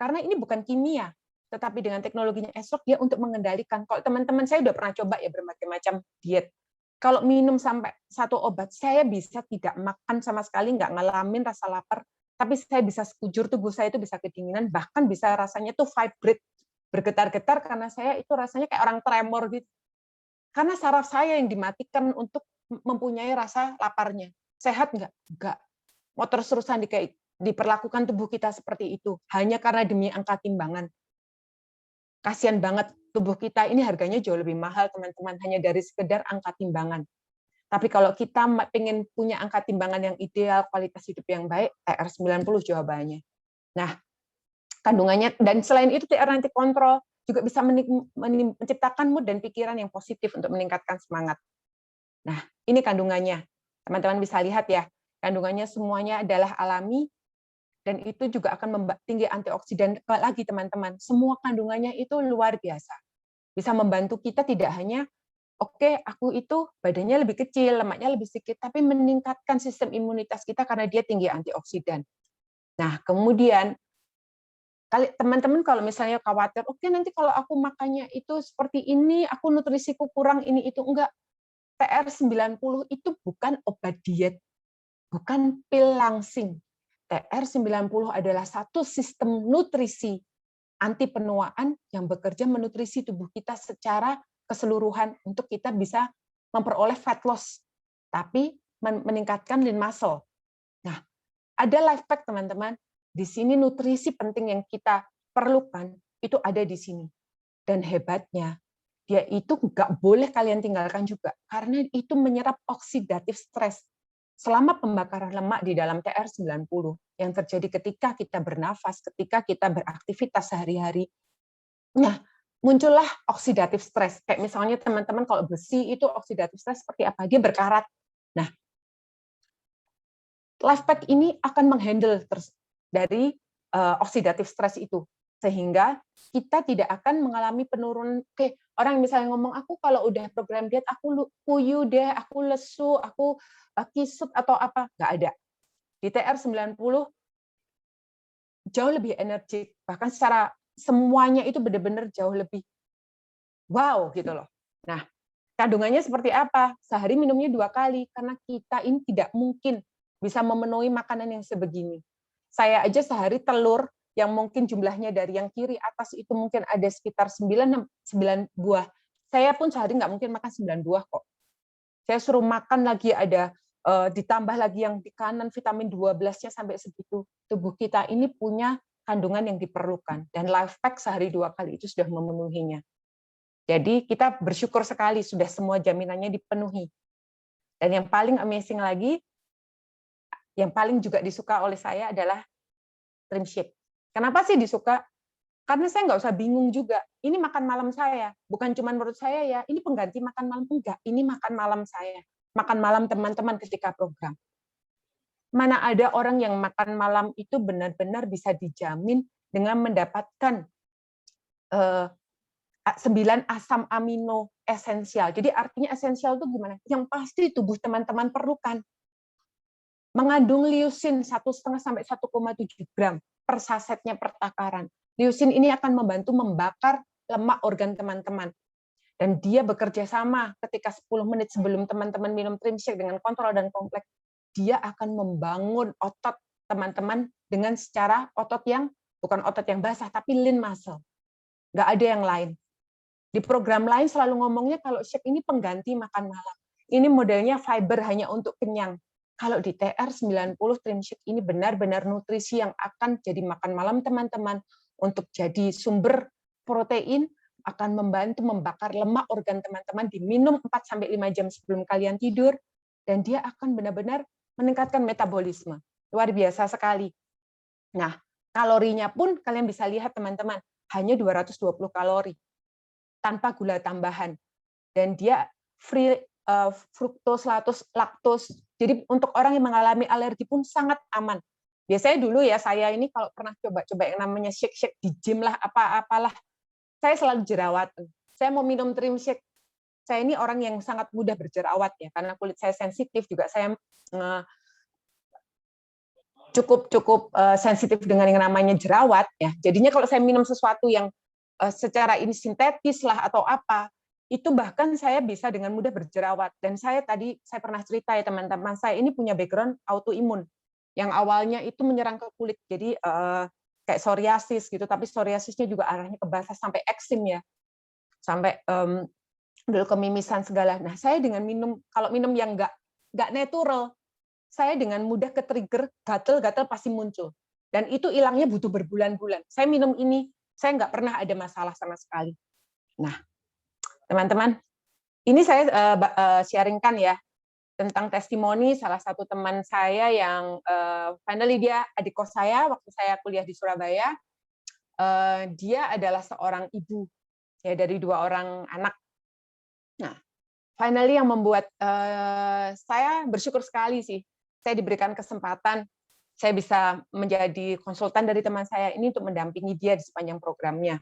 Karena ini bukan kimia, tetapi dengan teknologinya esok dia untuk mengendalikan. Kalau teman-teman saya udah pernah coba ya berbagai macam diet. Kalau minum sampai 1 obat, saya bisa tidak makan sama sekali, nggak ngalamin rasa lapar, tapi saya bisa sekujur tubuh saya itu bisa kedinginan, bahkan bisa rasanya tuh vibrate, bergetar-getar karena saya itu rasanya kayak orang tremor gitu. Karena saraf saya yang dimatikan untuk mempunyai rasa laparnya. Sehat nggak? Nggak. Mau terus-terusan diperlakukan tubuh kita seperti itu, hanya karena demi angka timbangan. Kasihan banget tubuh kita ini harganya jauh lebih mahal teman-teman, hanya dari sekedar angka timbangan. Tapi kalau kita pengen punya angka timbangan yang ideal, kualitas hidup yang baik, TR90 jawabannya. Nah, kandungannya, dan selain itu TR90 control juga bisa menciptakan mood dan pikiran yang positif untuk meningkatkan semangat. Nah, ini kandungannya. Teman-teman bisa lihat ya, kandungannya semuanya adalah alami, dan itu juga akan tinggi antioksidan lagi teman-teman. Semua kandungannya itu luar biasa. Bisa membantu kita tidak hanya, oke, aku itu badannya lebih kecil, lemaknya lebih sedikit, tapi meningkatkan sistem imunitas kita karena dia tinggi antioksidan. Nah, kemudian teman-teman kalau misalnya khawatir, oke, nanti kalau aku makannya itu seperti ini, aku nutrisiku kurang ini itu, enggak. TR90 itu bukan obat diet, bukan pil langsing. TR90 adalah satu sistem nutrisi anti penuaan yang bekerja menutrisi tubuh kita secara keseluruhan untuk kita bisa memperoleh fat loss, tapi meningkatkan lean muscle. Nah, ada life pack teman-teman. Di sini nutrisi penting yang kita perlukan itu ada di sini. Dan hebatnya, dia itu nggak boleh kalian tinggalkan juga, karena itu menyerap oksidatif stres selama pembakaran lemak di dalam TR90 yang terjadi ketika kita bernafas, ketika kita beraktivitas sehari-hari. Nah, muncullah oksidatif stres. Kayak misalnya teman-teman kalau besi itu oksidatif stres seperti apa? Dia berkarat. Nah, life pack ini akan menghandle dari oksidatif stres itu, sehingga kita tidak akan mengalami penurunan. Oke, orang misalnya ngomong, aku kalau udah program diet aku puyuh deh, aku lesu, aku kisut atau apa, nggak ada. Di TR90 jauh lebih energik, bahkan secara semuanya itu benar-benar jauh lebih wow gitu loh. Nah, kandungannya seperti apa? Sehari minumnya 2 kali, karena kita ini tidak mungkin bisa memenuhi makanan yang sebegini. Saya aja sehari telur yang mungkin jumlahnya dari yang kiri atas itu mungkin ada sekitar 9 buah. Saya pun sehari nggak mungkin makan 9 buah kok. Saya suruh makan lagi ada ditambah lagi yang di kanan vitamin 12-nya sampai segitu. Tubuh kita ini punya kandungan yang diperlukan, dan life pack sehari 2 kali itu sudah memenuhinya. Jadi kita bersyukur sekali sudah semua jaminannya dipenuhi. Dan yang paling amazing lagi, yang paling juga disuka oleh saya adalah trim shake. Kenapa sih disuka? Karena saya nggak usah bingung juga, ini makan malam saya, bukan cuma menurut saya ya, ini pengganti makan malam, enggak, ini makan malam saya, makan malam teman-teman ketika program. Mana ada orang yang makan malam itu benar-benar bisa dijamin dengan mendapatkan 9 asam amino esensial. Jadi artinya esensial itu gimana? Yang pasti tubuh teman-teman perlukan. Mengandung leucin 1,5 sampai 1,7 gram per sasetnya per takaran. Leucin ini akan membantu membakar lemak organ teman-teman. Dan dia bekerja sama ketika 10 menit sebelum teman-teman minum Trimshake dengan kontrol dan kompleks. Dia akan membangun otot teman-teman dengan secara otot yang bukan otot yang basah, tapi lean muscle. Nggak ada yang lain. Di program lain selalu ngomongnya kalau shake ini pengganti makan malam. Ini modelnya fiber hanya untuk kenyang. Kalau di TR90 Trimshake ini benar-benar nutrisi yang akan jadi makan malam teman-teman untuk jadi sumber protein, akan membantu membakar lemak organ teman-teman, diminum 4-5 jam sebelum kalian tidur, dan dia akan benar-benar meningkatkan metabolisme. Luar biasa sekali. Nah, kalorinya pun kalian bisa lihat teman-teman, hanya 220 kalori tanpa gula tambahan. Dan dia free fruktos, laktos. Jadi untuk orang yang mengalami alergi pun sangat aman. Biasanya dulu ya, saya ini kalau pernah coba-coba yang namanya shake-shake di gym lah, apa-apalah, saya selalu jerawatan. Saya mau minum Trimshake. Saya ini orang yang sangat mudah berjerawat ya, karena kulit saya sensitif, juga saya cukup sensitif dengan yang namanya jerawat ya. Jadinya kalau saya minum sesuatu yang secara ini sintetis lah atau apa, itu bahkan saya bisa dengan mudah berjerawat. Dan saya pernah cerita ya teman-teman, saya ini punya background autoimun yang awalnya itu menyerang ke kulit, jadi kayak psoriasis gitu, tapi psoriasisnya juga arahnya ke basah sampai eksim ya, sampai dulu kemimisan segala. Nah, saya dengan kalau minum yang nggak natural, saya dengan mudah ke-trigger, gatel-gatel pasti muncul. Dan itu hilangnya butuh berbulan-bulan. Saya minum ini, saya nggak pernah ada masalah sama sekali. Nah, teman-teman, ini saya sharingkan ya, tentang testimoni salah satu teman saya yang finally dia adik kos saya waktu saya kuliah di Surabaya. Dia adalah seorang ibu ya dari 2 orang anak. Nah, finally yang membuat saya bersyukur sekali sih, saya diberikan kesempatan, saya bisa menjadi konsultan dari teman saya ini untuk mendampingi dia di sepanjang programnya.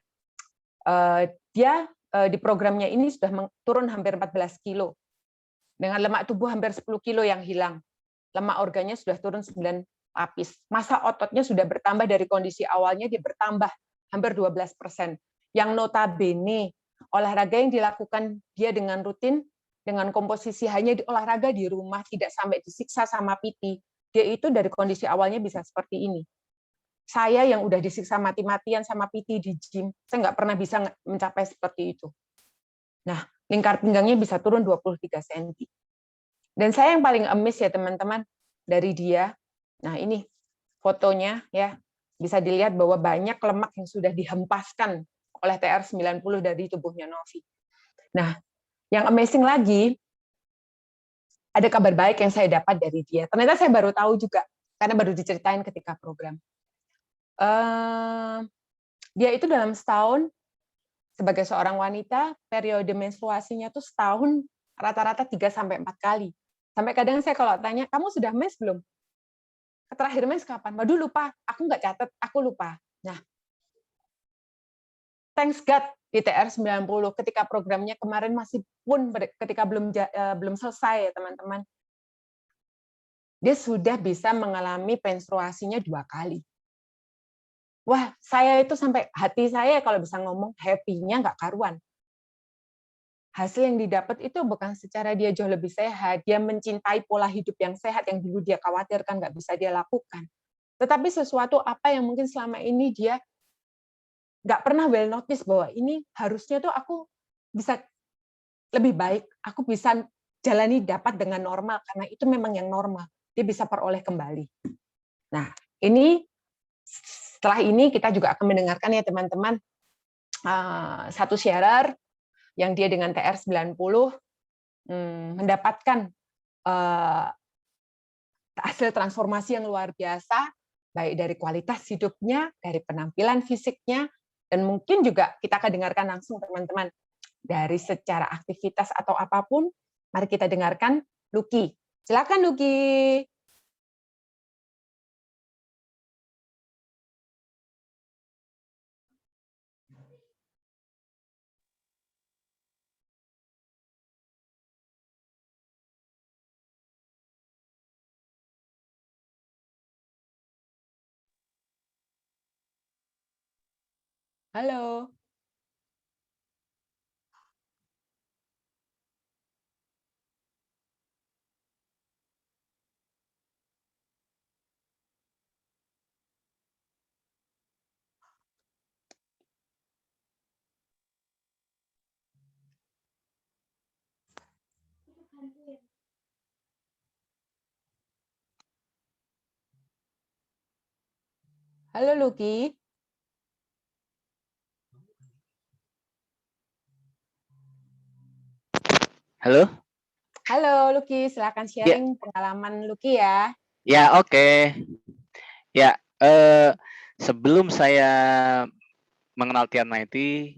Dia di programnya ini sudah turun hampir 14 kilo, dengan lemak tubuh hampir 10 kilo yang hilang. Lemak organnya sudah turun 9 lapis. Massa ototnya sudah bertambah dari kondisi awalnya, dia bertambah hampir 12%. Yang notabene, olahraga yang dilakukan dia dengan rutin, dengan komposisi hanya olahraga di rumah, tidak sampai disiksa sama PT, dia itu dari kondisi awalnya bisa seperti ini. Saya yang udah disiksa mati-matian sama PT di gym, saya nggak pernah bisa mencapai seperti itu. Nah, lingkar pinggangnya bisa turun 23 cm. Dan saya yang paling amazed ya teman-teman, dari dia, nah ini fotonya ya, bisa dilihat bahwa banyak lemak yang sudah dihempaskan oleh TR90 dari tubuhnya Novi. Nah, yang amazing lagi, ada kabar baik yang saya dapat dari dia. Ternyata saya baru tahu juga, karena baru diceritain ketika program. Dia itu dalam setahun, sebagai seorang wanita, periode menstruasinya tuh setahun rata-rata 3-4 kali. Sampai kadang saya kalau tanya, kamu sudah mens belum? Terakhir mens kapan? Waduh lupa, aku nggak catat, aku lupa. Nah, thanks God di TR90 ketika programnya kemarin masih pun ketika belum selesai ya teman-teman. Dia sudah bisa mengalami menstruasinya 2 kali. Wah, saya itu sampai hati saya kalau bisa ngomong happy-nya nggak karuan. Hasil yang didapat itu bukan secara dia jauh lebih sehat, dia mencintai pola hidup yang sehat yang dulu dia khawatirkan nggak bisa dia lakukan. Tetapi sesuatu apa yang mungkin selama ini dia nggak pernah well notice bahwa ini harusnya tuh aku bisa lebih baik, aku bisa jalani dapat dengan normal, karena itu memang yang normal, dia bisa peroleh kembali. Nah, ini setelah ini kita juga akan mendengarkan ya teman-teman, satu sharer yang dia dengan TR90 mendapatkan hasil transformasi yang luar biasa, baik dari kualitas hidupnya, dari penampilan fisiknya, Dan mungkin juga kita akan dengarkan langsung teman-teman dari secara aktivitas atau apapun. Mari kita dengarkan Lucky. Silakan Lucky. Halo. Halo Lucky. Halo? Halo Lucky, silakan sharing pengalaman Lucky ya. Ya, oke. Ya, sebelum saya mengenal TR90,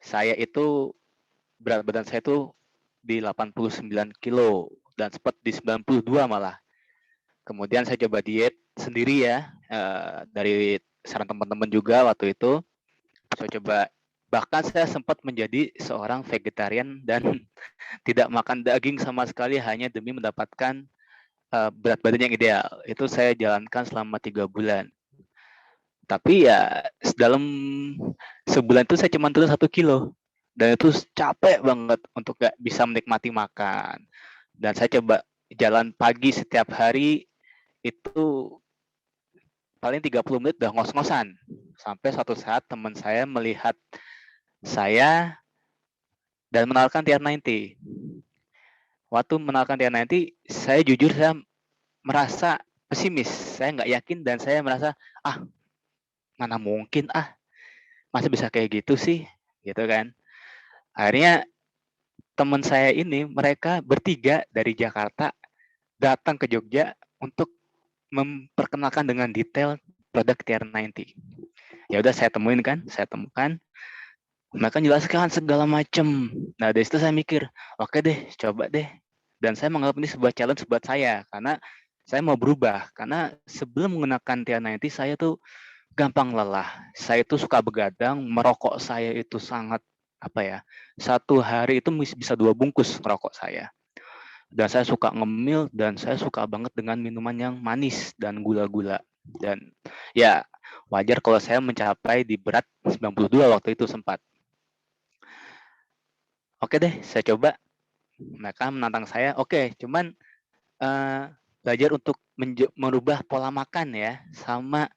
saya itu berat badan saya itu di 89 kilo dan sempat di 92 malah. Kemudian saya coba diet sendiri ya, dari saran teman-teman juga waktu itu. Saya coba, bahkan saya sempat menjadi seorang vegetarian dan tidak makan daging sama sekali hanya demi mendapatkan berat badan yang ideal. Itu saya jalankan selama 3 bulan. Tapi ya dalam sebulan itu saya cuma turun 1 kilo. Dan itu capek banget untuk gak bisa menikmati makan. Dan saya coba jalan pagi setiap hari itu paling 30 menit udah ngos-ngosan. Sampai suatu saat teman saya melihat saya dan mengenalkan TR90. Waktu mengenalkan TR90, saya jujur saya merasa pesimis. Saya nggak yakin dan saya merasa, mana mungkin masa bisa kayak gitu sih, gitu kan. Akhirnya teman saya ini, mereka bertiga dari Jakarta datang ke Jogja untuk memperkenalkan dengan detail produk TR90. Ya udah saya temukan, mereka jelaskan segala macam. Nah dari situ saya mikir, oke deh, coba deh. Dan saya menganggap ini sebuah challenge buat saya, karena saya mau berubah. Karena sebelum menggunakan TR90, saya tuh gampang lelah. Saya itu suka begadang, merokok saya itu sangat satu hari itu bisa 2 bungkus ngerokok saya. Dan saya suka ngemil dan saya suka banget dengan minuman yang manis dan gula-gula. Dan ya wajar kalau saya mencapai di berat 92 waktu itu sempat. Oke deh, saya coba. Mereka menantang saya, oke, cuman belajar untuk merubah pola makan ya, sama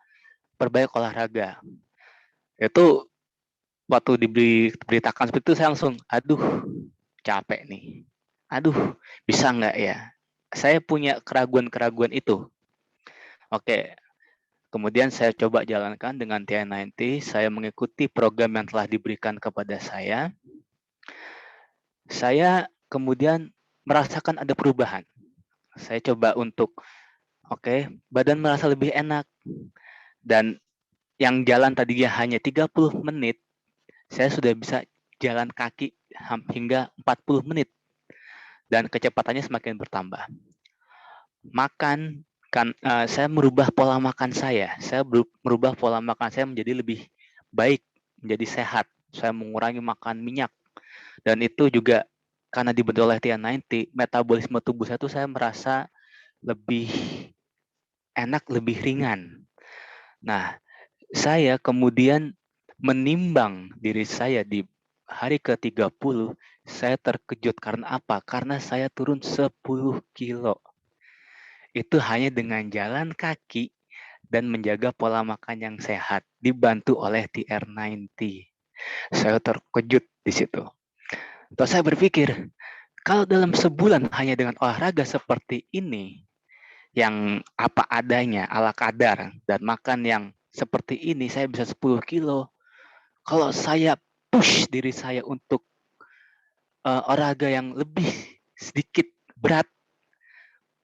perbaik olahraga. Itu waktu diberitakan seperti itu saya langsung, aduh capek nih. Aduh, bisa nggak ya? Saya punya keraguan-keraguan itu. Oke, kemudian saya coba jalankan dengan TN90. Saya mengikuti program yang telah diberikan kepada saya. Saya kemudian merasakan ada perubahan. Saya coba untuk, badan merasa lebih enak. Dan yang jalan tadinya hanya 30 menit, saya sudah bisa jalan kaki hingga 40 menit. Dan kecepatannya semakin bertambah. Makan, saya merubah pola makan saya. Saya merubah pola makan saya menjadi lebih baik, menjadi sehat. Saya mengurangi makan minyak. Dan itu juga karena dibantu oleh TN90, metabolisme tubuh saya saya merasa lebih enak, lebih ringan. Nah, saya kemudian menimbang diri saya di hari ke-30, saya terkejut karena apa? Karena saya turun 10 kilo. Itu hanya dengan jalan kaki dan menjaga pola makan yang sehat, dibantu oleh TR90. Saya terkejut di situ. Terus saya berpikir, kalau dalam sebulan hanya dengan olahraga seperti ini, yang apa adanya, ala kadar, dan makan yang seperti ini, saya bisa 10 kilo. Kalau saya push diri saya untuk olahraga yang lebih sedikit berat,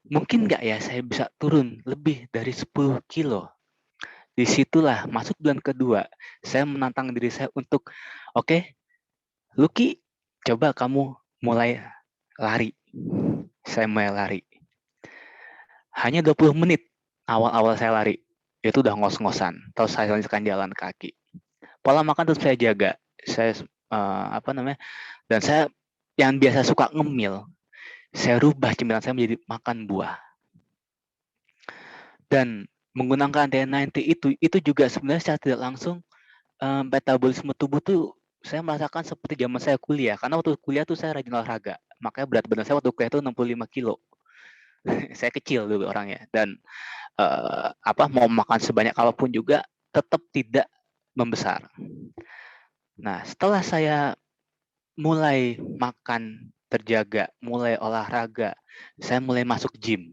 mungkin nggak ya saya bisa turun lebih dari 10 kilo. Disitulah masuk bulan kedua, saya menantang diri saya untuk, oke, Lucky, coba kamu mulai lari. Saya mulai lari. Hanya 20 menit awal-awal saya lari, itu udah ngos-ngosan. Terus saya lanjutkan jalan kaki. Pola makan tetap saya jaga. Saya dan saya yang biasa suka ngemil, saya rubah cemilan saya menjadi makan buah. Dan menggunakan TN90 itu juga sebenarnya secara tidak langsung metabolisme tubuh tuh saya merasakan seperti zaman saya kuliah. Karena waktu kuliah tuh saya rajin olahraga. Makanya berat badan saya waktu kuliah tuh 65 kilo. Saya kecil dulu orangnya. Dan mau makan sebanyak apapun juga tetap tidak membesar. Nah, setelah saya mulai makan terjaga, mulai olahraga, saya mulai masuk gym.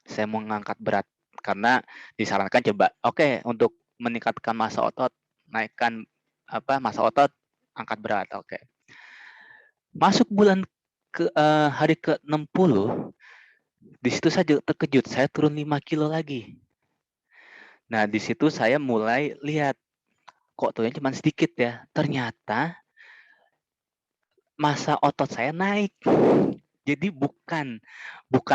Saya mau mengangkat berat karena disarankan coba, oke, untuk meningkatkan massa otot, naikkan massa otot, angkat berat, oke. Masuk bulan hari ke-60, di situ saya terkejut, saya turun 5 kilo lagi. Nah, di situ saya mulai lihat, kok turunnya cuma sedikit ya. Ternyata massa otot saya naik. Jadi bukan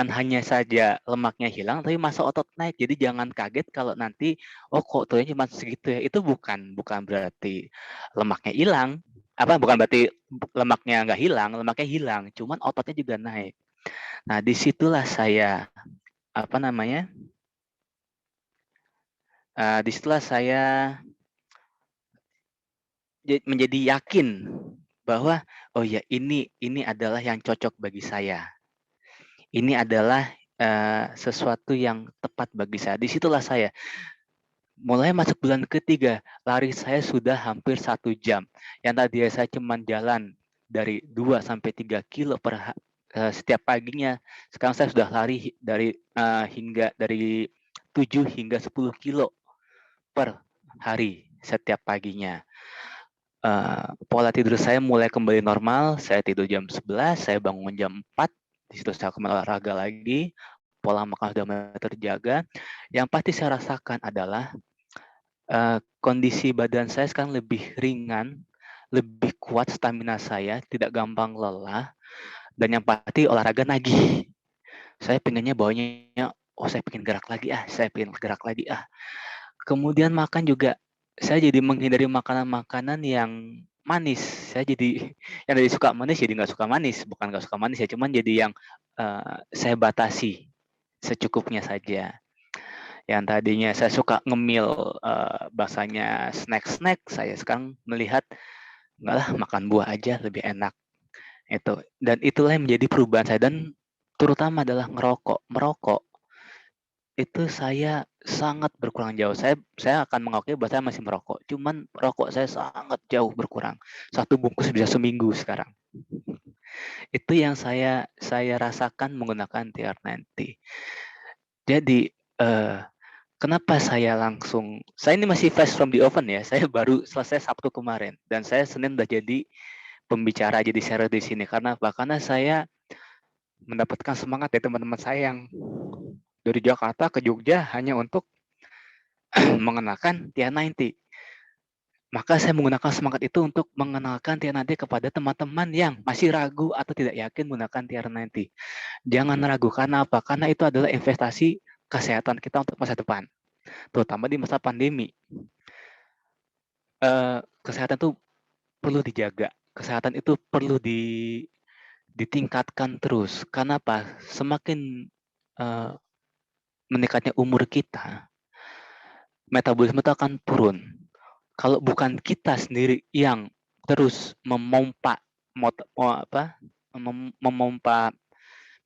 hanya saja lemaknya hilang, tapi massa otot naik. Jadi jangan kaget kalau nanti, kok turunnya cuma segitu ya. Itu bukan berarti lemaknya hilang. Bukan berarti lemaknya nggak hilang, lemaknya hilang. Cuman ototnya juga naik. Nah, disitulah saya, disitulah saya menjadi yakin bahwa, oh ya, ini adalah yang cocok bagi saya. Ini adalah sesuatu yang tepat bagi saya. Disitulah saya mulai masuk bulan ketiga, lari saya sudah hampir 1 jam. Yang tadi saya cuma jalan dari 2 sampai 3 kilo setiap paginya. Sekarang saya sudah lari dari 7 hingga 10 kilo per hari setiap paginya. Pola tidur saya mulai kembali normal. Saya tidur jam 11, saya bangun jam 4. Di situ saya kembali olahraga lagi. Pola makan sudah mulai terjaga. Yang pasti saya rasakan adalah kondisi badan saya sekarang lebih ringan, lebih kuat stamina saya, tidak gampang lelah, dan yang pasti olahraga nagih. Saya pengennya bawanya, saya pengen gerak lagi saya pengen gerak lagi Kemudian makan juga, saya jadi menghindari makanan-makanan yang manis. Saya jadi yang tadi suka manis jadi nggak suka manis, bukan nggak suka manis ya, cuman jadi yang saya batasi secukupnya saja. Yang tadinya saya suka ngemil bahasanya snack-snack, saya sekarang melihat enggak lah, makan buah aja lebih enak. Dan itulah yang menjadi perubahan saya, dan terutama adalah merokok itu saya sangat berkurang jauh. Saya akan mengakui bahwa saya masih merokok, cuman rokok saya sangat jauh berkurang. 1 bungkus bisa seminggu sekarang. Itu yang saya rasakan menggunakan TR90. Jadi kenapa saya ini masih fresh from the oven ya. Saya baru selesai Sabtu kemarin dan saya Senin udah jadi pembicara, jadi share di sini. Karena saya mendapatkan semangat dari teman-teman saya yang dari Jakarta ke Jogja hanya untuk mengenalkan TR90. Maka saya menggunakan semangat itu untuk mengenalkan TR90 kepada teman-teman yang masih ragu atau tidak yakin menggunakan TR90. Jangan ragu, karena apa? Karena itu adalah investasi kesehatan kita untuk masa depan, terutama di masa pandemi. Kesehatan itu perlu dijaga, kesehatan itu perlu ditingkatkan terus. Karena apa? Semakin meningkatnya umur kita, metabolisme itu akan turun. Kalau bukan kita sendiri yang terus memompa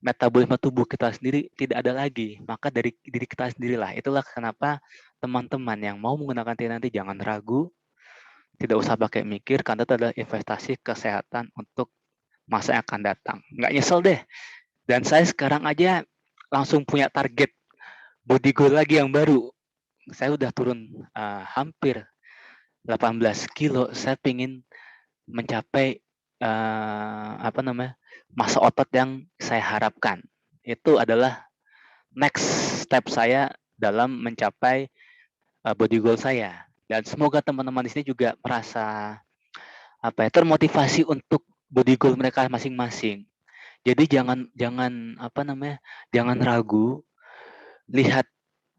metabolisme tubuh kita sendiri, tidak ada lagi. Maka dari diri kita sendirilah. Itulah kenapa teman-teman yang mau menggunakan TR90 jangan ragu, tidak usah pakai mikir, karena itu adalah investasi kesehatan untuk masa yang akan datang. Nggak nyesel deh. Dan saya sekarang aja langsung punya target body goal lagi yang baru. Saya udah turun hampir 18 kilo. Saya ingin mencapai massa otot yang saya harapkan. Itu adalah next step saya dalam mencapai body goal saya. Dan semoga teman-teman di sini juga merasa termotivasi untuk body goal mereka masing-masing. Jadi jangan ragu, lihat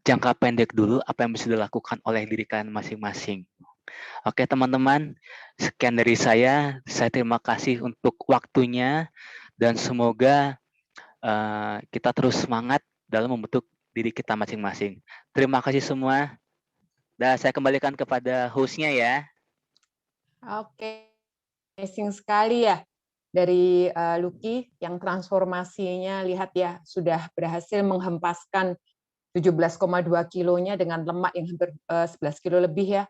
jangka pendek dulu apa yang bisa dilakukan oleh diri kalian masing-masing. Oke teman-teman, sekian dari saya. Saya terima kasih untuk waktunya dan semoga kita terus semangat dalam membentuk diri kita masing-masing. Terima kasih semua. Dan saya kembalikan kepada hostnya ya. Oke, amazing sekali ya dari Lucky yang transformasinya, lihat ya, sudah berhasil menghempaskan 17,2 kilonya dengan lemak yang hampir 11 kilo lebih ya.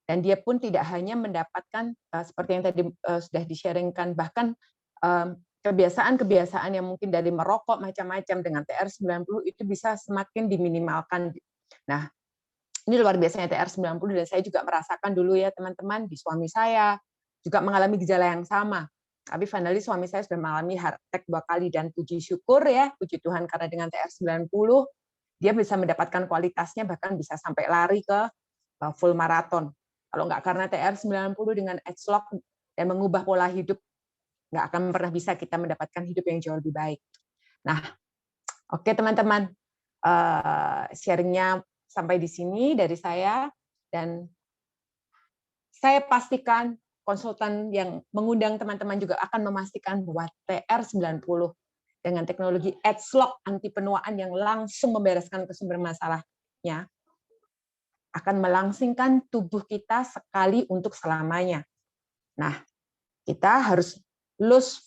Dan dia pun tidak hanya mendapatkan seperti yang tadi sudah di-sharingkan, bahkan kebiasaan-kebiasaan yang mungkin dari merokok macam-macam dengan TR90 itu bisa semakin diminimalkan. Nah, ini luar biasanya TR90 dan saya juga merasakan dulu ya teman-teman, di suami saya juga mengalami gejala yang sama. Tapi finally suami saya sudah mengalami heart attack 2 kali dan puji syukur ya, puji Tuhan karena dengan TR90 dia bisa mendapatkan kualitasnya bahkan bisa sampai lari ke full maraton. Kalau nggak karena TR90 dengan Edgelock dan mengubah pola hidup, nggak akan pernah bisa kita mendapatkan hidup yang jauh lebih baik. Nah, oke teman-teman, sharingnya sampai di sini dari saya, dan saya pastikan konsultan yang mengundang teman-teman juga akan memastikan bahwa TR90 dengan teknologi Edgelock anti penuaan yang langsung membereskan sumber masalahnya akan melangsingkan tubuh kita sekali untuk selamanya. Nah, kita harus lose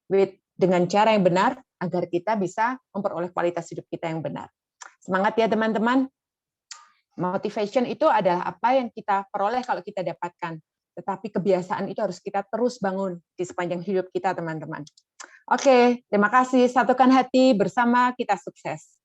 weight dengan cara yang benar agar kita bisa memperoleh kualitas hidup kita yang benar. Semangat ya teman-teman. Motivation itu adalah apa yang kita peroleh kalau kita dapatkan. Tetapi kebiasaan itu harus kita terus bangun di sepanjang hidup kita, teman-teman. Oke, terima kasih. Satukan hati bersama kita sukses.